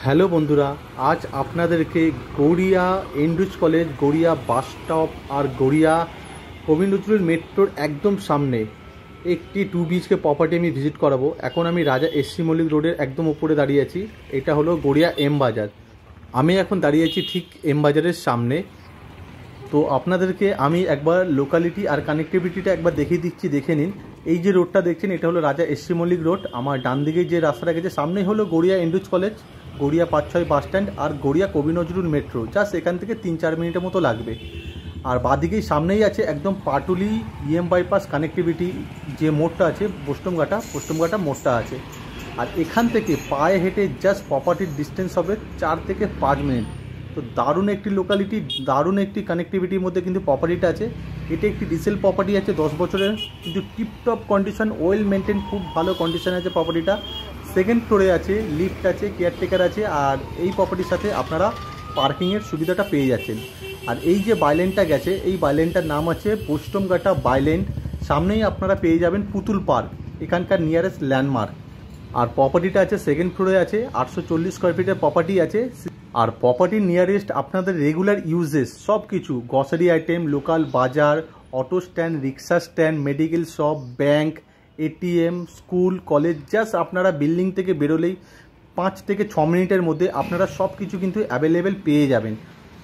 Hello বন্ধুরা, আজ আপনাদেরকে Garia Andrews college, Garia bus stop আর গড়িয়া কবি নজরুল মেট্রোর একদম সামনে একটি 2 BHK প্রপার্টি আমি ভিজিট করাবো। এখন আমি রাজা এসসি মল্লিক রোডের একদম উপরে দাঁড়িয়ে আছি। এটা হলো গড়িয়া এম বাজার। আমি এখন দাঁড়িয়ে আছি ঠিক এম বাজারের সামনে। তো আপনাদেরকে আমি একবার লোকালিটি আর কানেক্টিভিটিটা একবার দেখিয়ে দিচ্ছি, দেখে নিন। এই যে রোডটা দেখছেন, এটা হলো রাজা এসসি মল্লিক রোড। আমার ডান দিকে যে রাস্তাটা গেছে সামনেই হলো Garia Andrews college, Garia 5-6 bus stand আর গড়িয়া কবি নজরুল মেট্রো। জাস্ট এখান থেকে 3-4 মিনিটের মতো লাগবে। আর বাদিকেই সামনেই আছে একদম পাটুলি বাইপাস কানেক্টিভিটি যে মোড়টা আছে, পোস্টমঘাটা মোড়টা আছে। আর এখান থেকে পায়ে হেঁটে জাস্ট প্রপার্টির ডিস্টেন্স হবে 4 থেকে 5 মিনিট। তো দারুণ একটি লোকালিটি, দারুণ একটি কানেক্টিভিটির মধ্যে কিন্তু প্রপার্টিটা আছে। এটা একটি ডিসেল প্রপার্টি আছে 10 বছরের, কিন্তু টিপটপ কন্ডিশন, ওয়েল মেনটেন, খুব ভালো কন্ডিশন আছে প্রপার্টিটা। সেকেন্ড ফ্লোরে আছে, লিফট আছে, কেয়ারটেকার আছে। আর এই প্রপার্টির সাথে আপনারা পার্কিংয়ের সুবিধাটা পেয়ে যাচ্ছেন। আর এই যে বাইলেনটা গেছে, এই বাইলেনটার নাম আছে পোস্টমঘাটা বাইলেন। সামনেই আপনারা পেয়ে যাবেন পুতুল পার্ক, এখানকার নিয়ারেস্ট ল্যান্ডমার্ক। আর প্রপার্টিটা আছে সেকেন্ড ফ্লোরে আছে, 840 স্কোয়ার ফিটের প্রপার্টি আছে। আর প্রপার্টির নিয়ারেস্ট আপনাদের রেগুলার ইউজেস সব কিছু, গ্রসারি আইটেম, লোকাল বাজার, অটো স্ট্যান্ড, রিক্সা stand, medical shop, bank, ATM, school, college, just আপনারা বিল্ডিং থেকে বেরোলেই 5 থেকে 6 মিনিটের মধ্যে আপনারা সব কিছু কিন্তু অ্যাভেলেবেল পেয়ে যাবেন।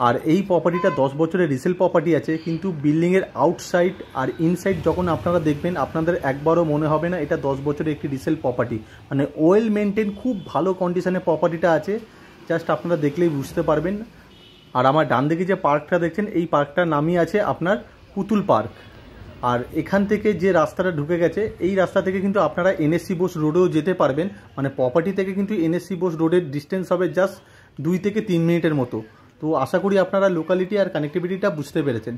আর এই প্রপার্টিটা 10 বছরের রিসেল প্রপার্টি আছে, কিন্তু বিল্ডিংয়ের আউটসাইড আর ইনসাইড যখন আপনারা দেখবেন আপনাদের একবারও মনে হবে না এটা 10 বছরের একটি রিসেল প্রপার্টি। মানে ওয়েল মেনটেন, খুব ভালো কন্ডিশনে প্রপার্টিটা আছে, জাস্ট আপনারা দেখলেই বুঝতে পারবেন। আর আমার ডান দিকে যে পার্কটা দেখছেন, এই পার্কটার নামই আছে আপনার পুতুল পার্ক। আর এখান থেকে যে রাস্তাটা ঢুকে গেছে, এই রাস্তা থেকে কিন্তু আপনারা এনএসসি বোস রোডেও যেতে পারবেন। মানে প্রপার্টি থেকে কিন্তু এনএসসি বোস রোডের ডিস্টেন্স হবে জাস্ট 2 থেকে 3 মিনিটের মতো। তো আশা করি আপনারা লোকালিটি আর কানেক্টিভিটিটা বুঝতে পেরেছেন।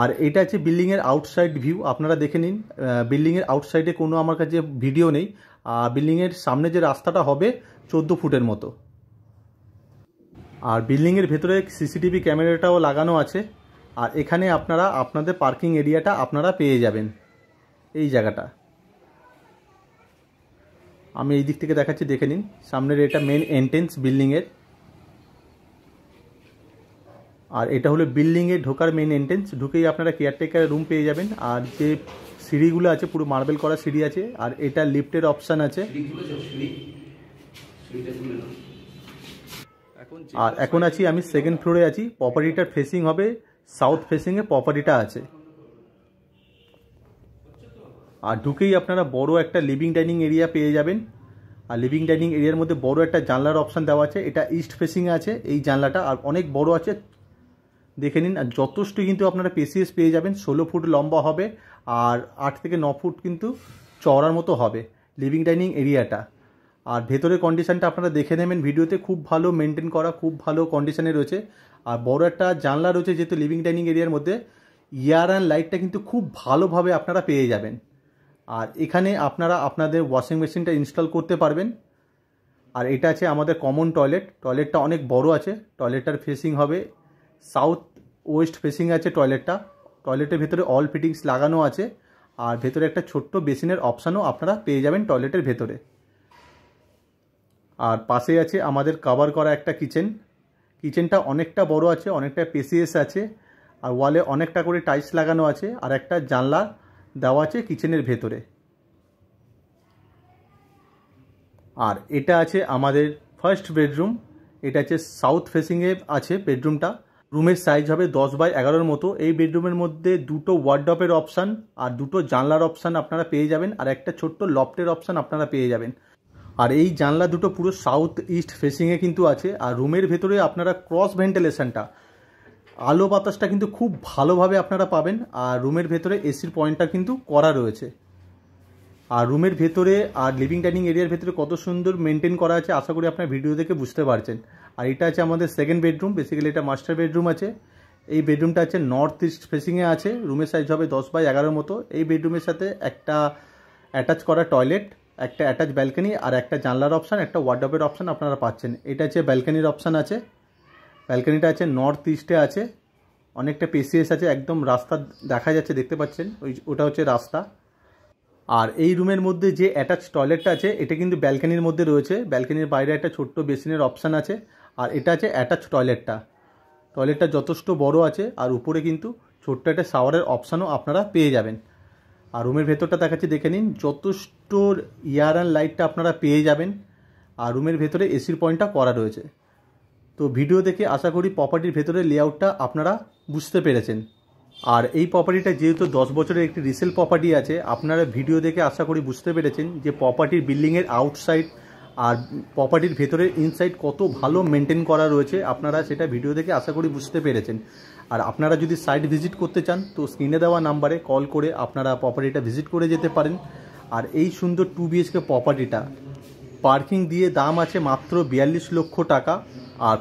আর এটা হচ্ছে বিল্ডিংয়ের আউটসাইড ভিউ, আপনারা দেখে নিন। বিল্ডিংয়ের আউটসাইডে কোনো আমার কাছে ভিডিও নেই। আর বিল্ডিংয়ের সামনে যে রাস্তাটা হবে 14 ফুটের মতো। আর বিল্ডিংয়ের ভেতরে সিসিটিভি ক্যামেরাটাও লাগানো আছে। আর এখানে আপনারা আপনাদের পার্কিং এরিয়াটা আপনারা পেয়ে যাবেন। এই জায়গাটা আমি এই দিক থেকে দেখাচ্ছি, দেখে নিন। সামনের এটা মেন এন্ট্রেন্স বিল্ডিংয়ের। আর এটা হলো বিল্ডিংয়ে ঢোকার মেন এন্ট্রেন্স। ঢুকেই আপনারা কেয়ারটেকার রুম পেয়ে যাবেন। আর যে সিঁড়িগুলো আছে পুরো মার্বেল করা সিঁড়ি আছে। আর এটা লিফটের অপশান আছে। আর এখন আছি আমি সেকেন্ড ফ্লোরে আছি। প্রপার্টিটার ফেসিং হবে সাউথ ফেসিংয়ে প্রপার্টিটা আছে। আর ঢুকেই আপনারা বড় একটা লিভিং ডাইনিং এরিয়া পেয়ে যাবেন। আর লিভিং ডাইনিং এরিয়ার মধ্যে বড় একটা জানলার অপশান দেওয়া আছে। এটা ইস্ট ফেসিংয়ে আছে এই জানলাটা, আর অনেক বড় আছে, দেখে নিন। আর যথেষ্ট কিন্তু আপনারা পেসিএস পেয়ে যাবেন। 16 ফুট লম্বা হবে আর 8 থেকে 9 ফুট কিন্তু চওড়ার মতো হবে লিভিং ডাইনিং এরিয়াটা। আর ভেতরের কন্ডিশনটা আপনারা দেখে নেবেন ভিডিওতে, খুব ভালো মেনটেন করা, খুব ভালো কন্ডিশনে রয়েছে। আর বড় একটা জানলা রয়েছে যেহেতু লিভিং ডাইনিং এরিয়ার মধ্যে, এয়ার অ্যান্ড লাইটটা কিন্তু খুব ভালোভাবে আপনারা পেয়ে যাবেন। আর এখানে আপনারা আপনাদের ওয়াশিং মেশিনটা ইনস্টল করতে পারবেন। আর এটা আছে আমাদের কমন টয়লেট। টয়লেটটা অনেক বড় আছে। টয়লেটটার ফেসিং হবে সাউথ ওয়েস্ট ফেসিং আছে টয়লেটটা। টয়লেটের ভেতরে অল ফিটিংস লাগানো আছে। আর ভেতরে একটা ছোট্ট বেসিনের অপশানও আপনারা পেয়ে যাবেন টয়লেটের ভেতরে। আর পাশে আছে আমাদের কভার করা একটা কিচেন। কিচেনটা অনেকটা বড় আছে, অনেকটা স্পেসিয়াস আছে। আর ওয়ালে অনেকটা করে টাইলস লাগানো আছে। আর একটা জানলা দেওয়া আছে কিচেনের ভেতরে। আর এটা আছে আমাদের ফার্স্ট বেডরুম। এটা হচ্ছে সাউথ ফেসিংয়ে আছে বেডরুমটা। রুমের সাইজ হবে 10x11 মতো। এই বেডরুমের মধ্যে 2টো ওয়ার্ডরোবের অপশান আর 2টো জানলার অপশান আপনারা পেয়ে যাবেন। আর একটা ছোট্ট লফটের অপশান আপনারা পেয়ে যাবেন। আর এই জানলা দুটো পুরো সাউথ ইস্ট ফেসিংয়ে কিন্তু আছে। আর রুমের ভেতরে আপনারা ক্রস ভেন্টিলেশনটা, আলো বাতাসটা কিন্তু খুব ভালোভাবে আপনারা পাবেন। আর রুমের ভেতরে এসির পয়েন্টটা কিন্তু করা রয়েছে। আর রুমের ভেতরে আর লিভিং ডাইনিং এরিয়ার ভেতরে কত সুন্দর মেনটেন করা আছে, আশা করি আপনার ভিডিও দেখে বুঝতে পারছেন। আর এটা আছে আমাদের সেকেন্ড বেডরুম। বেসিক্যালি এটা মাস্টার বেডরুম আছে। এই বেডরুমটা আছে নর্থ ইস্ট ফেসিংয়ে আছে। রুমের সাইজ হবে 10x11 মতো। এই বেডরুমের সাথে একটা অ্যাটাচ করা টয়লেট, একটা অ্যাটাচ ব্যালকনি আর একটা জানলার অপশান, একটা ওয়ার্ডরোবের অপশান আপনারা পাচ্ছেন। এটা হচ্ছে ব্যালকনির অপশান আছে। ব্যালকনিটা আছে নর্থ ইস্টে আছে, অনেকটা স্পেসিয়াস আছে। একদম রাস্তা দেখা যাচ্ছে, দেখতে পাচ্ছেন, ওটা হচ্ছে রাস্তা। আর এই রুমের মধ্যে যে অ্যাটাচ টয়লেটটা আছে এটা কিন্তু ব্যালকানির মধ্যে রয়েছে, ব্যালকানির বাইরে একটা ছোট্ট বেসিনের অপশান আছে। আর এটা আছে অ্যাটাচ টয়লেটটা যথেষ্ট বড় আছে, আর উপরে কিন্তু ছোট্ট একটা শাওয়ারের অপশানও আপনারা পেয়ে যাবেন। আর রুমের ভেতরটা দেখাচ্ছি, দেখে নিন, যথেষ্ট এয়ার অ্যান্ড লাইটটা আপনারা পেয়ে যাবেন। আর রুমের ভেতরে এসির পয়েন্টটা করা রয়েছে। তো ভিডিও দেখে আশা করি প্রপার্টির ভেতরে লেআউটটা আপনারা বুঝতে পেরেছেন। আর এই প্রপার্টিটা যেহেতু 10 বছরের একটি রিসেল প্রপার্টি আছে, আপনারা ভিডিও দেখে আশা করি বুঝতে পেরেছেন যে প্রপার্টির বিল্ডিংয়ের আউটসাইড আর প্রপার্টির ভেতরের ইনসাইড কত ভালো মেনটেন করা রয়েছে, আপনারা সেটা ভিডিও দেখে আশা করি বুঝতে পেরেছেন। আর আপনারা যদি সাইট ভিজিট করতে চান তো স্ক্রিনে দেওয়া নাম্বারে কল করে আপনারা প্রপার্টিটা ভিজিট করে যেতে পারেন। আর এই সুন্দর 2 BHK প্রপার্টিটা পার্কিং দিয়ে দাম আছে মাত্র 42 লক্ষ টাকা। আর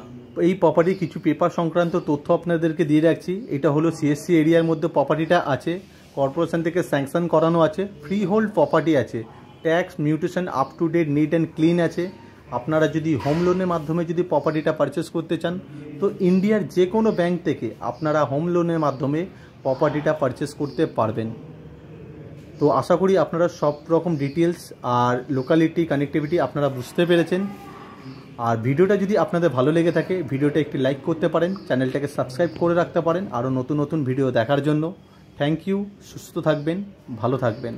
এই প্রপার্টির কিছু পেপার সংক্রান্ত তথ্য আপনাদেরকে দিয়ে রাখছি। এটা হলো CSC এরিয়ার মধ্যে প্রপার্টিটা আছে, কর্পোরেশন থেকে স্যাংশন করানো আছে, ফ্রি হোল্ড প্রপার্টি আছে, tax mutation up to date neat and clean আছে। আপনারা যদি হোম লোনের মাধ্যমে যদি প্রপার্টিটা পারচেস করতে চান তো ইন্ডিয়ার যে কোনো ব্যাংক থেকে আপনারা হোম লোনের মাধ্যমে প্রপার্টিটা পারচেস করতে পারবেন। তো আশা করি আপনারা সব রকম ডিটেলস আর লোকালিটি কানেক্টিভিটি আপনারা বুঝতে পেরেছেন। আর ভিডিওটা যদি আপনাদের ভালো লেগে থাকে ভিডিওটা একটি লাইক করতে পারেন, চ্যানেলটাকে সাবস্ক্রাইব করে রাখতে পারেন আরও নতুন নতুন ভিডিও দেখার জন্য। থ্যাংক ইউ, সুস্থ থাকবেন, ভালো থাকবেন।